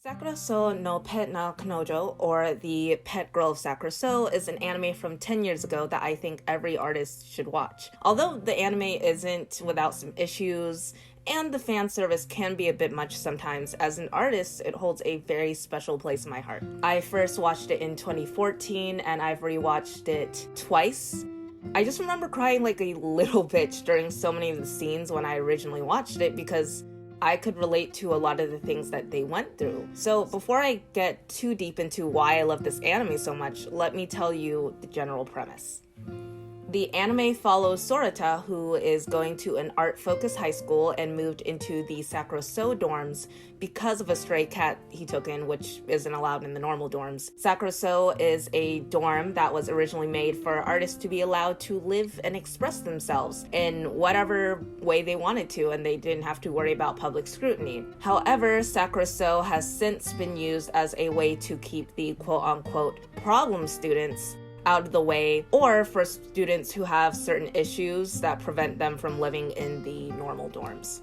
Sakurasou no Pet na Kanojo, or The Pet Girl of Sakurasou, is an anime from 10 years ago that I think every artist should watch. Although the anime isn't without some issues, and the fan service can be a bit much sometimes, as an artist, it holds a very special place in my heart. I first watched it in 2014, and I've rewatched it twice. I just remember crying like a little bitch during so many of the scenes when I originally watched it because I could relate to a lot of the things that they went through. So before I get too deep into why I love this anime so much, let me tell you the general premise. The anime follows Sorata, who is going to an art-focused high school and moved into the Sakurasou dorms because of a stray cat he took in, which isn't allowed in the normal dorms. Sakurasou is a dorm that was originally made for artists to be allowed to live and express themselves in whatever way they wanted to, and they didn't have to worry about public scrutiny. However, Sakurasou has since been used as a way to keep the quote-unquote problem students out of the way, or for students who have certain issues that prevent them from living in the normal dorms.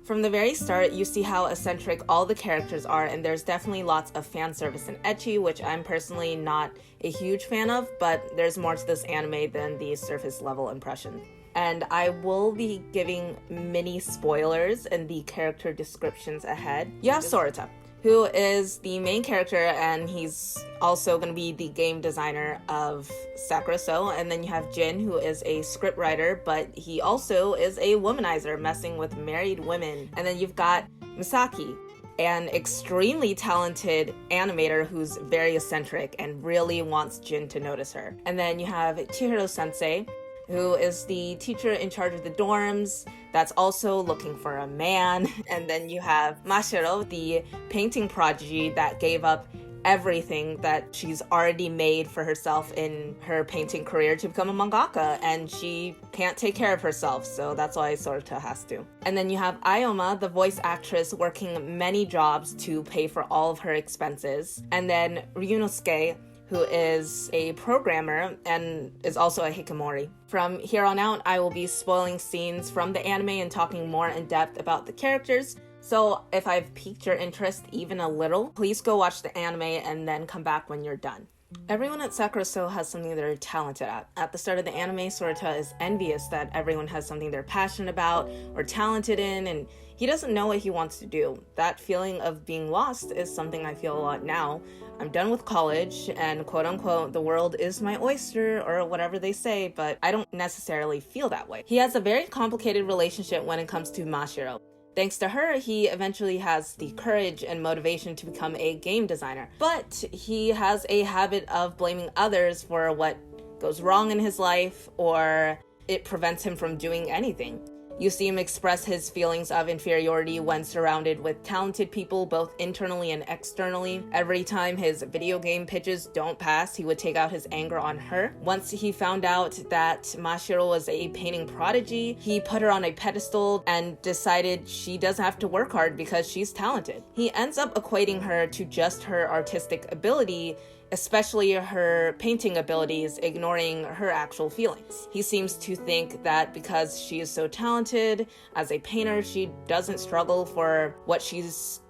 From the very start, you see how eccentric all the characters are, and there's definitely lots of fan service and ecchi, which I'm personally not a huge fan of, but there's more to this anime than the surface level impression. And I will be giving mini spoilers in the character descriptions ahead. You have Sorata, who is the main character, and he's also going to be the game designer of Sakurasou. And then you have Jin, who is a scriptwriter, but he also is a womanizer, messing with married women. And then you've got Misaki, an extremely talented animator who's very eccentric and really wants Jin to notice her. And then you have Chihiro-sensei, who is the teacher in charge of the dorms that's also looking for a man. And then you have Mashiro, the painting prodigy that gave up everything that she's already made for herself in her painting career to become a mangaka, and she can't take care of herself, so that's why Sorata has to. And then you have Ayoma, the voice actress, working many jobs to pay for all of her expenses. And then Ryunosuke, who is a programmer and is also a hikikomori. From here on out, I will be spoiling scenes from the anime and talking more in depth about the characters. So if I've piqued your interest even a little, please go watch the anime and then come back when you're done. Everyone at Sakurasou has something they're talented at. At the start of the anime, Sorata is envious that everyone has something they're passionate about or talented in, and he doesn't know what he wants to do. That feeling of being lost is something I feel a lot now. I'm done with college, and quote-unquote, the world is my oyster, or whatever they say, but I don't necessarily feel that way. He has a very complicated relationship when it comes to Mashiro. Thanks to her, he eventually has the courage and motivation to become a game designer. But he has a habit of blaming others for what goes wrong in his life, or it prevents him from doing anything. You see him express his feelings of inferiority when surrounded with talented people, both internally and externally. Every time his video game pitches don't pass, he would take out his anger on her. Once he found out that Mashiro was a painting prodigy, he put her on a pedestal and decided she doesn't have to work hard because she's talented. He ends up equating her to just her artistic ability, especially her painting abilities, ignoring her actual feelings. He seems to think that because she is so talented as a painter, she doesn't struggle for what she's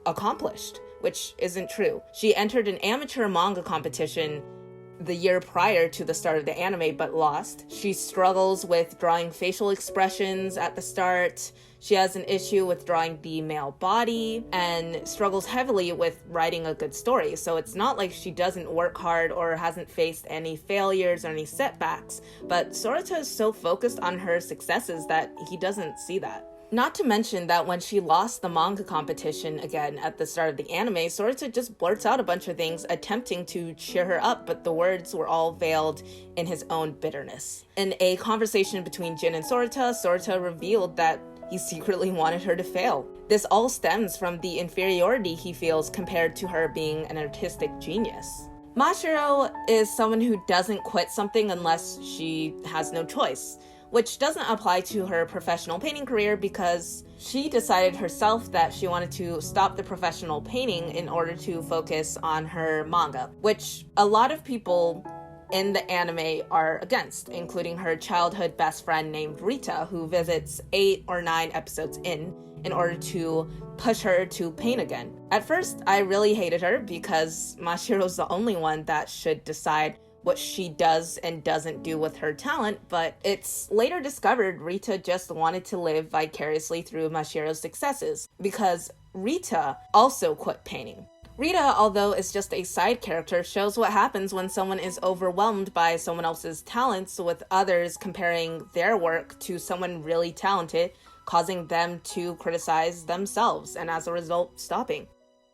accomplished, which isn't true. She entered an amateur manga competition the year prior to the start of the anime, but lost. She struggles with drawing facial expressions at the start. She has an issue with drawing the male body and struggles heavily with writing a good story. So it's not like she doesn't work hard or hasn't faced any failures or any setbacks, but Sorata is so focused on her successes that he doesn't see that. Not to mention that when she lost the manga competition again at the start of the anime, Sorata just blurts out a bunch of things attempting to cheer her up, but the words were all veiled in his own bitterness. In a conversation between Jin and Sorata revealed that he secretly wanted her to fail. This all stems from the inferiority he feels compared to her being an artistic genius. Mashiro is someone who doesn't quit something unless she has no choice, which doesn't apply to her professional painting career because she decided herself that she wanted to stop the professional painting in order to focus on her manga, which a lot of people in the anime are against, including her childhood best friend named Rita, who visits 8 or 9 episodes in order to push her to pain again. At first, I really hated her because Mashiro's the only one that should decide what she does and doesn't do with her talent, but it's later discovered Rita just wanted to live vicariously through Mashiro's successes, because Rita also quit painting. Rita, although is just a side character, shows what happens when someone is overwhelmed by someone else's talents, with others comparing their work to someone really talented, causing them to criticize themselves, and as a result, stopping.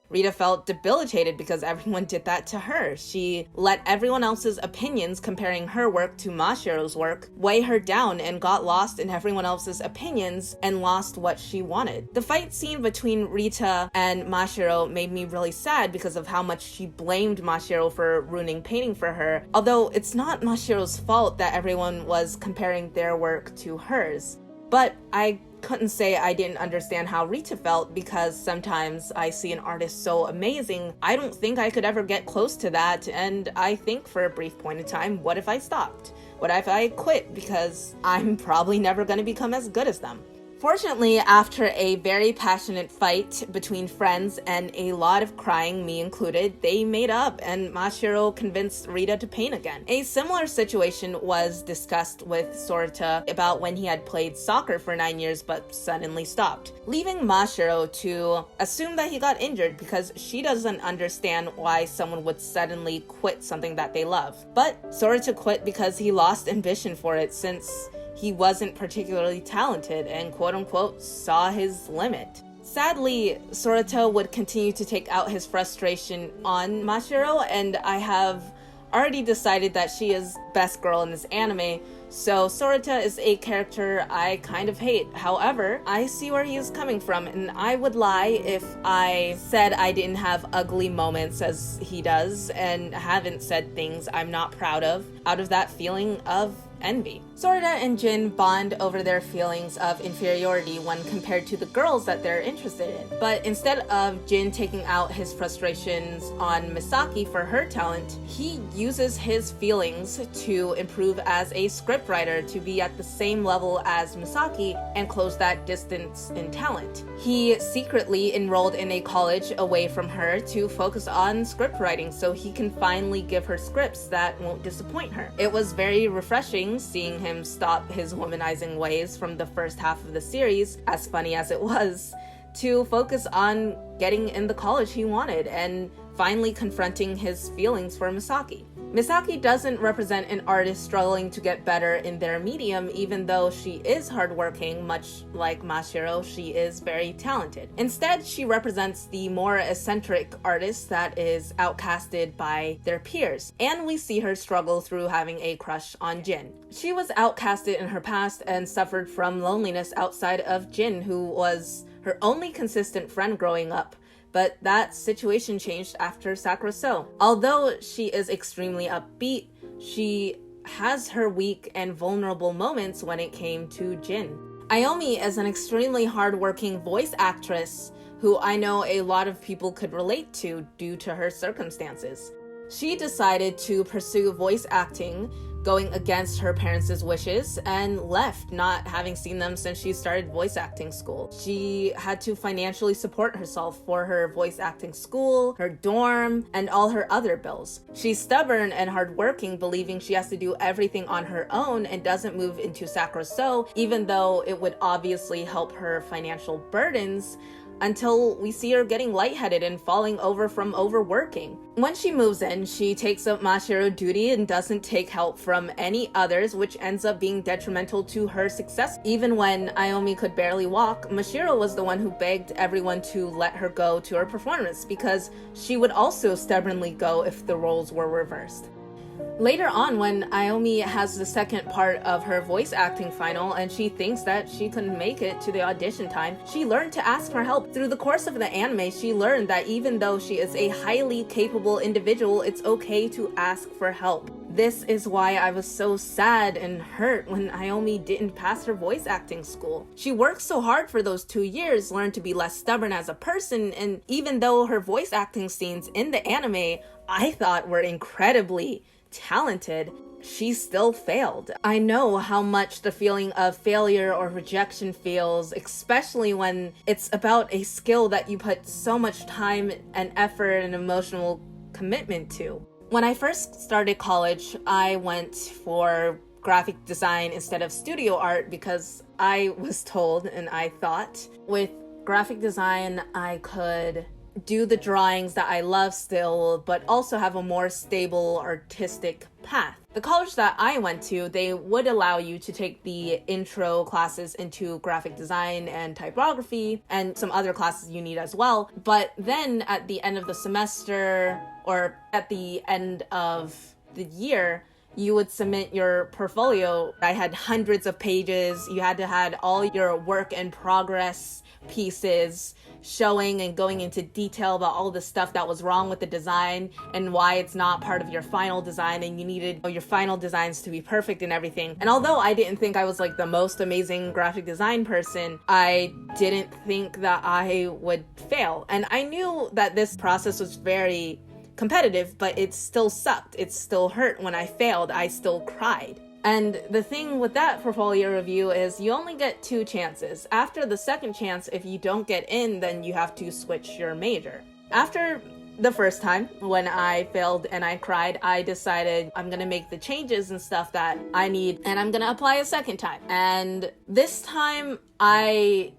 Rita felt debilitated because everyone did that to her. She let everyone else's opinions comparing her work to Mashiro's work weigh her down and got lost in everyone else's opinions and lost what she wanted. The fight scene between Rita and Mashiro made me really sad because of how much she blamed Mashiro for ruining painting for her, although it's not Mashiro's fault that everyone was comparing their work to hers. But I couldn't say I didn't understand how Rita felt, because sometimes I see an artist so amazing, I don't think I could ever get close to that, and I think for a brief point in time, what if I stopped? What if I quit, because I'm probably never going to become as good as them? Fortunately, after a very passionate fight between friends and a lot of crying, me included, they made up and Mashiro convinced Rita to paint again. A similar situation was discussed with Sorata about when he had played soccer for 9 years but suddenly stopped, leaving Mashiro to assume that he got injured because she doesn't understand why someone would suddenly quit something that they love. But Sorata quit because he lost ambition for it, since he wasn't particularly talented and quote-unquote saw his limit. Sadly, Sorata would continue to take out his frustration on Mashiro, and I have already decided that she is best girl in this anime, so Sorata is a character I kind of hate. However, I see where he is coming from, and I would lie if I said I didn't have ugly moments as he does, and haven't said things I'm not proud of out of that feeling of envy. Sorata and Jin bond over their feelings of inferiority when compared to the girls that they're interested in. But instead of Jin taking out his frustrations on Misaki for her talent, he uses his feelings to improve as a scriptwriter to be at the same level as Misaki and close that distance in talent. He secretly enrolled in a college away from her to focus on scriptwriting so he can finally give her scripts that won't disappoint her. It was very refreshing seeing him stop his womanizing ways from the first half of the series, as funny as it was, to focus on getting in the college he wanted and finally confronting his feelings for Misaki. Misaki doesn't represent an artist struggling to get better in their medium, even though she is hardworking. Much like Mashiro, she is very talented. Instead, she represents the more eccentric artist that is outcasted by their peers, and we see her struggle through having a crush on Jin. She was outcasted in her past and suffered from loneliness outside of Jin, who was her only consistent friend growing up. But that situation changed after Sakurasou. Although she is extremely upbeat, she has her weak and vulnerable moments when it came to Jin. Aomi is an extremely hardworking voice actress who I know a lot of people could relate to due to her circumstances. She decided to pursue voice acting, going against her parents' wishes, and left, not having seen them since she started voice acting school. She had to financially support herself for her voice acting school, her dorm, and all her other bills. She's stubborn and hardworking, believing she has to do everything on her own and doesn't move into Sakurasou, even though it would obviously help her financial burdens, until we see her getting lightheaded and falling over from overworking. When she moves in, she takes up Mashiro duty and doesn't take help from any others, which ends up being detrimental to her success. Even when Aomi could barely walk, Mashiro was the one who begged everyone to let her go to her performance, because she would also stubbornly go if the roles were reversed. Later on, when Aomi has the second part of her voice acting final and she thinks that she couldn't make it to the audition time, she learned to ask for help. Through the course of the anime, she learned that even though she is a highly capable individual, it's okay to ask for help. This is why I was so sad and hurt when Aomi didn't pass her voice acting school. She worked so hard for those 2 years, learned to be less stubborn as a person, and even though her voice acting scenes in the anime I thought were incredibly talented, she still failed. I know how much the feeling of failure or rejection feels, especially when it's about a skill that you put so much time and effort and emotional commitment to. When I first started college, I went for graphic design instead of studio art because I was told and I thought with graphic design I could do the drawings that I love still, but also have a more stable artistic path. The college that I went to, they would allow you to take the intro classes into graphic design and typography and some other classes you need as well. But then at the end of the semester or at the end of the year, you would submit your portfolio. I had hundreds of pages. You had to have all your work in progress pieces showing and going into detail about all the stuff that was wrong with the design and why it's not part of your final design, and you needed your final designs to be perfect and everything. And although I didn't think I was like the most amazing graphic design person, I didn't think that I would fail. And I knew that this process was very competitive, but it still sucked. It still hurt when I failed. I still cried. And the thing with that portfolio review is you only get 2 chances. After the second chance, if you don't get in, then you have to switch your major. After the first time, when I failed and I cried, I decided I'm gonna make the changes and stuff that I need, and I'm gonna apply a second time. And this time, I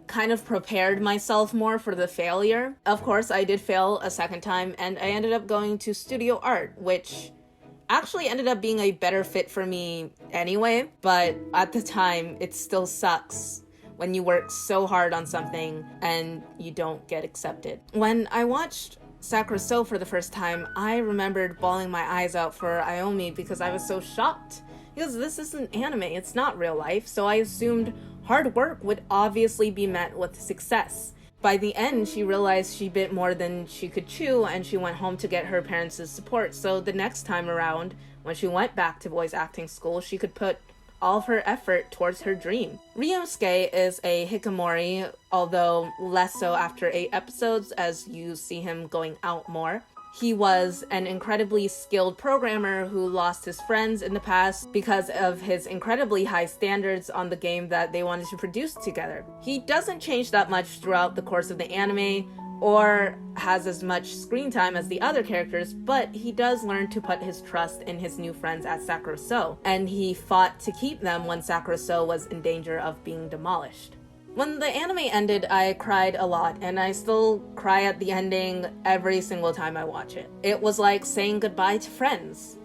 kind of prepared myself more for the failure. Of course, I did fail a second time, and I ended up going to studio art, which actually ended up being a better fit for me anyway, but at the time, it still sucks when you work so hard on something and you don't get accepted. When I watched Sakurasou for the first time, I remembered bawling my eyes out for Aomi because I was so shocked. Because this isn't anime, it's not real life, so I assumed hard work would obviously be met with success. By the end, she realized she bit more than she could chew, and she went home to get her parents' support. So the next time around, when she went back to voice acting school, she could put all of her effort towards her dream. Ryusuke is a hikikomori, although less so after 8 episodes, as you see him going out more. He was an incredibly skilled programmer who lost his friends in the past because of his incredibly high standards on the game that they wanted to produce together. He doesn't change that much throughout the course of the anime or has as much screen time as the other characters, but he does learn to put his trust in his new friends at Sakurasou, and he fought to keep them when Sakurasou was in danger of being demolished. When the anime ended, I cried a lot, and I still cry at the ending every single time I watch it. It was like saying goodbye to friends.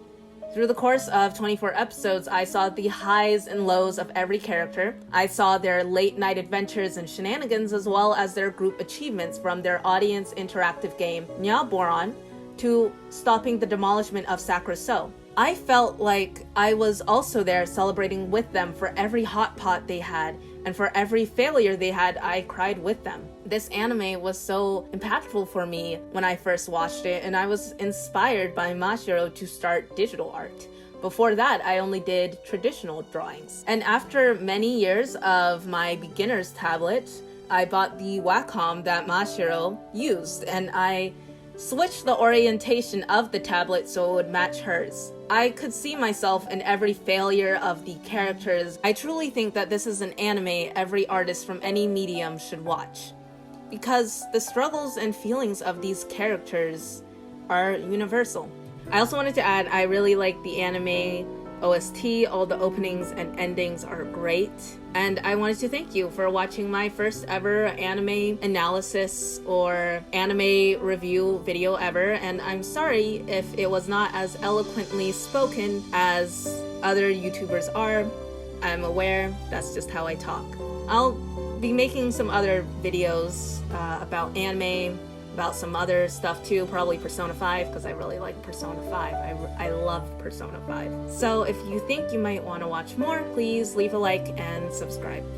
Through the course of 24 episodes, I saw the highs and lows of every character. I saw their late-night adventures and shenanigans, as well as their group achievements, from their audience interactive game Nyaboran to stopping the demolishment of Sakurasou. I felt like I was also there celebrating with them for every hot pot they had, and for every failure they had, I cried with them. This anime was so impactful for me when I first watched it, and I was inspired by Mashiro to start digital art. Before that, I only did traditional drawings. And after many years of my beginner's tablet, I bought the Wacom that Mashiro used, and I switched the orientation of the tablet so it would match hers. I could see myself in every failure of the characters. I truly think that this is an anime every artist from any medium should watch, because the struggles and feelings of these characters are universal. I also wanted to add, I really like the anime OST. All the openings and endings are great. And I wanted to thank you for watching my first ever anime analysis or anime review video ever. And I'm sorry if it was not as eloquently spoken as other YouTubers are. I'm aware, that's just how I talk. I'll be making some other videos about anime, about some other stuff too, probably Persona 5, because I really like Persona 5. I love Persona 5. So if you think you might want to watch more, please leave a like and subscribe.